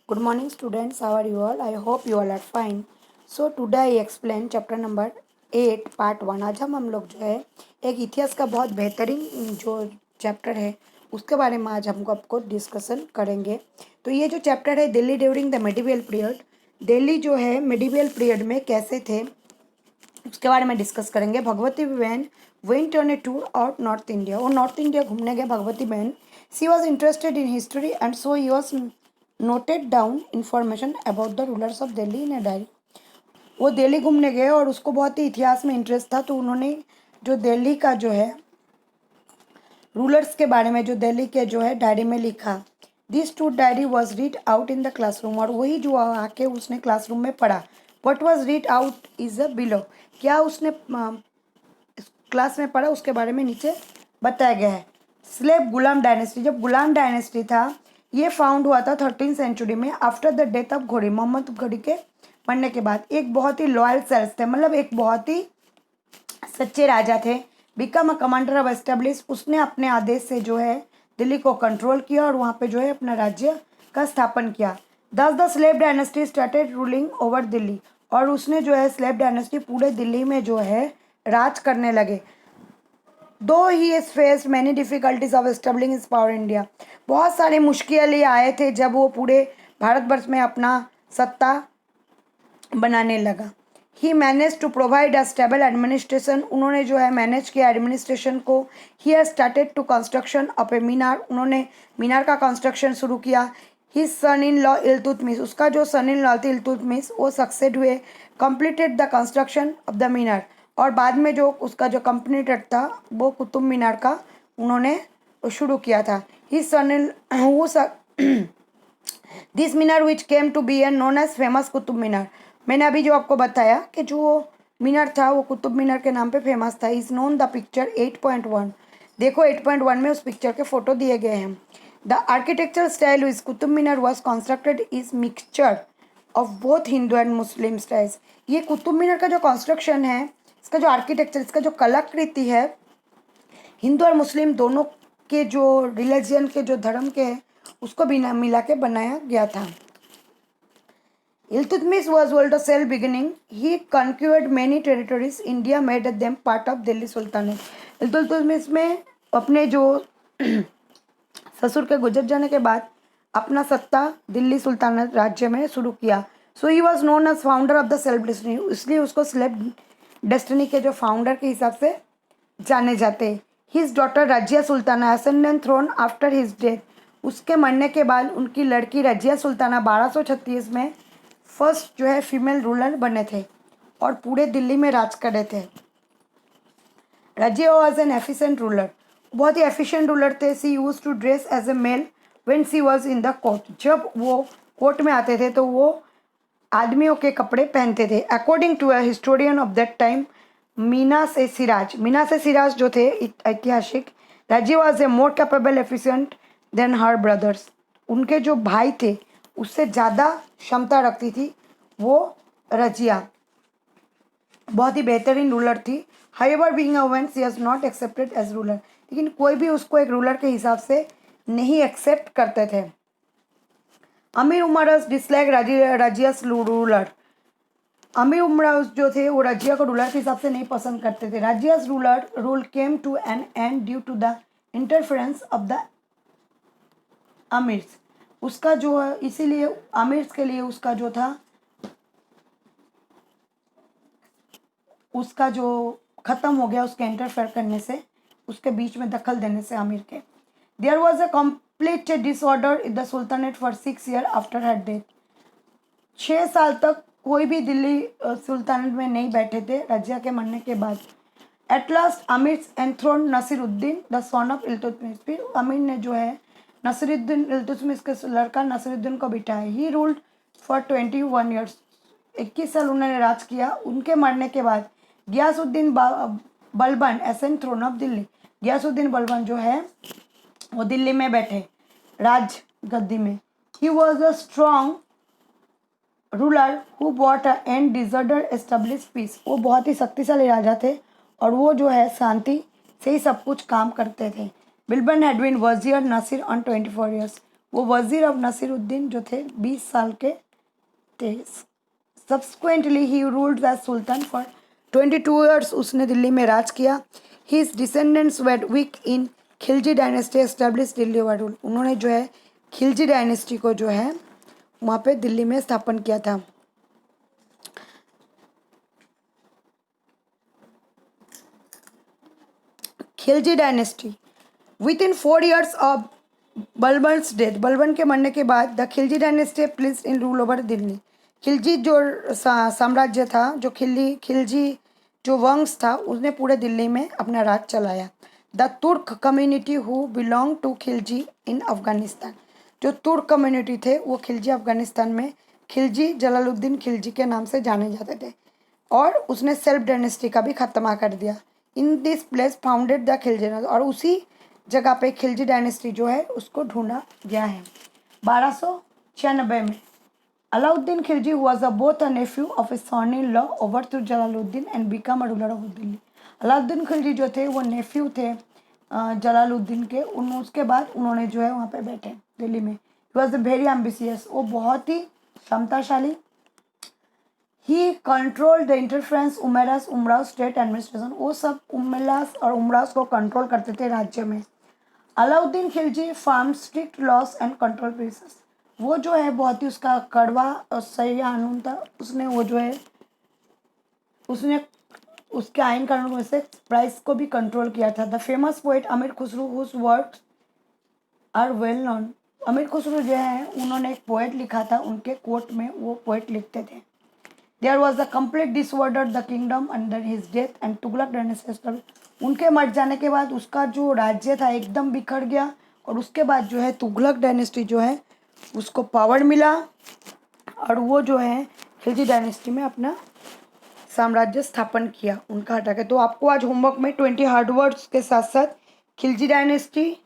Good morning students, how are you all? I hope you all are fine. So today I explain chapter number 8 part 1। आज हम लोग जो है एक इतिहास का बहुत बेहतरीन जो चैप्टर है उसके बारे में आज हमको आपको डिस्कशन करेंगे। तो ये जो चैप्टर है Delhi during the medieval period, Delhi जो है मेडिवल पीरियड में कैसे थे उसके बारे में डिस्कस करेंगे। भगवती बहन went on a tour out north India, वो नॉर्थ इंडिया घूमने गए भगवती बहन। She was interested in history and so he was noted down information about the rulers of Delhi in a diary. वो दिल्ली घूमने गए और उसको बहुत ही इतिहास में इंटरेस्ट था, तो उन्होंने जो दिल्ली का जो है रूलर्स के बारे में जो दिल्ली के जो है डायरी में लिखा। This to diary was read out in the classroom, और वही जो आके उसने क्लासरूम में पढ़ा। What was read out is a below, क्या उसने क्लास में पढ़ा उसके बारे में नीचे बताया गया है। स्लेब गुलाम डायनेस्टी, जब गुलाम डायनेस्टी था ये फाउंड हुआ था 13th सेंचुरी में आफ्टर द डेथ ऑफ घोड़ी, मोहम्मद घोड़ी के मरने के बाद। एक बहुत ही लॉयल सेल्स थे, मतलब एक बहुत ही सच्चे राजा थे। Become a commander of establish, उसने अपने आदेश से जो है दिल्ली को कंट्रोल किया और वहाँ पे जो है अपना राज्य का स्थापन किया। दस the slave dynasty started ruling over Delhi, और उसने जो है स्लेव डायनेस्टी पूरे दिल्ली में जो है राज करने लगे। दो he is faced many difficulties of establishing his power India, बहुत सारे मुश्किलें आए थे जब वो पूरे भारतवर्ष में अपना सत्ता बनाने लगा। He manage to provide a stable administration, उन्होंने जो है मैनेज किया एडमिनिस्ट्रेशन को। He has started to construction of a minar, उन्होंने मीनार का कंस्ट्रक्शन शुरू किया। His son in law Iltutmish, उसका जो सन इन लॉ थे इल्तुतमिश, वो सक्सेड हुए। Completed the construction of the minar, और बाद में जो उसका जो कंप्लीटेड था वो कुतुब मीनार का उन्होंने शुरू किया था। His son in this minar which came to be an known as famous Qutub Minar, मैंने अभी जो आपको बताया कि जो मीनार था वो कुतुब मीनार के नाम पे फेमस था। इज नोन द पिक्चर 8.1, देखो 8.1 में उस पिक्चर के फोटो दिए गए हैं। The architecture style is Qutub Minar was constructed is mixture of both Hindu and Muslim styles. ये कुतुब मीनार का जो कंस्ट्रक्शन है, इसका जो आर्किटेक्चर, इसका जो कलाकृति है, हिंदू और मुस्लिम दोनों के जो रिलीजन के जो धर्म के हैं उसको भी मिला के बनाया गया था। Iltutmish was also self beginning. He conquered many territories. India made them part of Delhi Sultanate. Iltutmish में अपने जो ससुर के गुजर जाने के बाद अपना सत्ता दिल्ली सुल्तानत राज्य में शुरू किया। So he was known as founder of the self destiny, इसलिए उसको सेल्फ डेस्टिनी के जो फाउंडर के हिसाब से जाने जाते। His daughter Razia Sultana ascendant throne after his death, उसके मरने के बाद उनकी लड़की रजिया सुल्ताना 1236 में फर्स्ट जो है फीमेल रूलर बने थे और पूरे दिल्ली में राज कर रहे थे। Razia was an efficient ruler, बहुत ही एफिशिएंट रूलर थे। She use to dress as a male when she was in the court, जब वो कोर्ट में आते थे तो वो आदमियों के कपड़े पहनते थे। According to a historian of that time मीना से सिराज जो थे ऐतिहासिक, Razia was a more capable efficient than her brothers, उनके जो भाई थे उससे ज़्यादा क्षमता रखती थी वो रजिया, बहुत ही बेहतरीन रूलर थी। However being a woman she was not accepted as ruler, लेकिन कोई भी उसको एक रूलर के हिसाब से नहीं एक्सेप्ट करते थे। अमीर उमरास डिसलाइक रजियास रूलर, अमीर उमरास जो थे वो रजिया को रूलर के हिसाब से नहीं पसंद करते थे। Razia's ruler rule came to an end due to the interference of the Amirs, उसका जो है इसीलिए आमिर्स के लिए उसका जो था उसका जो ख़त्म हो गया उसके इंटरफेयर करने से, उसके बीच में दखल देने से आमिर के। There was a complete disorder in the sultanate for 6 years after her death, 6 साल तक कोई भी दिल्ली सुल्तानेट में नहीं बैठे थे रजिया के मरने के बाद। At last Amir enthroned Nasiruddin the son of Iltutmish, फिर अमीर ने जो है नसीरुद्दीन इल्तुतमिश के लड़का नसीरुद्दीन को बिठाया। ही रूल्ड फॉर 21 years, 21 साल उन्होंने राज किया। उनके मरने के बाद Ghiyasuddin Balban ascent throne of Delhi, Ghiyasuddin Balban जो है वो दिल्ली में बैठे राज गद्दी में। He was a strong ruler who bought a and disorder establish peace, वो बहुत ही शक्तिशाली राजा थे और वो जो है शांति से ही सब कुछ काम करते थे। बिलबन हैड बीन वजीर नासिर ऑन 24 years, वो वज़ीर ऑफ नसीरुद्दीन जो थे 20 साल के थे। Subsequently he ruled as sultan for 22 years, उसने दिल्ली में राज किया। His descendants were weak in Khilji dynasty establish Delhi over rule, उन्होंने जो है खिलजी डायनेस्टी को जो है वहाँ पे दिल्ली में स्थापन किया था। Khilji dynasty within 4 years of Balban's death, Balban के मरने के बाद the Khilji dynasty please in rule over Delhi, Khilji जो साम्राज्य था, जो खिलजी जो वंश था, उसने पूरे दिल्ली में अपना राज चलाया। The Turk community who belong to Khilji in Afghanistan, जो तुर्क कम्युनिटी थे वो खिलजी अफगानिस्तान में खिलजी जलालुद्दीन खिलजी के नाम से जाने जाते थे, और उसने सेल्फ डायनेस्टी का भी खात्मा कर दिया। In this place founded the Khilji, और उसी जगह पे खिलजी डायनेस्टी जो है उसको ढूंढा गया है। 1296 में Alauddin Khilji was both a nephew of a son in law overthrew Jalaluddin and become a ruler of Delhi. Alauddin Khilji जो थे वो नेफ्यू थे जलालुद्दीन के, उसके बाद उन्होंने जो है वहाँ पे बैठे दिल्ली में। ही वॉज वेरी एम्बिशियस, वो बहुत ही क्षमताशाली। He control the interference Umaras Umrao state administration, वो सब उमरास और उमराव को कंट्रोल करते थे राज्य में। Alauddin Khilji form strict laws and control princes, वो जो है बहुत ही उसका कड़वा और सही कानून था, उसने वो जो है उसने उसके आइन कानून से प्राइस को भी कंट्रोल किया था। The famous poet Amir Khusrau whose works are well known, Amir Khusrau जो है उन्होंने एक पोएट लिखा था, उनके कोर्ट में वो पोएट लिखते थे। There was the complete disorder the kingdom under his death and Tughlaq dynasty, उनके मर जाने के बाद उसका जो राज्य था एकदम बिखर गया, और उसके बाद जो है तुगलक डायनेस्टी जो है उसको पावर मिला, और वो जो है खिलजी डायनेस्टी में अपना साम्राज्य स्थापन किया उनका हटा के। तो आपको आज होमवर्क में 20 हार्ड वर्ड्स के साथ साथ खिलजी डायनेस्टी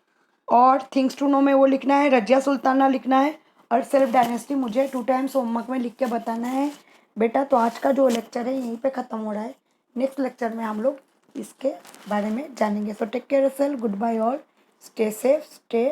और थिंग्स टू नो में वो लिखना है, रजिया सुल्ताना लिखना है, और सेल्फ डायनेस्टी मुझे 2 टाइम्स होमवर्क में लिख के बताना है बेटा। तो आज का जो लेक्चर है यहीं पे ख़त्म हो रहा है, नेक्स्ट लेक्चर में हम लोग इसके बारे में जानेंगे। So take care yourself, goodbye all, stay safe, stay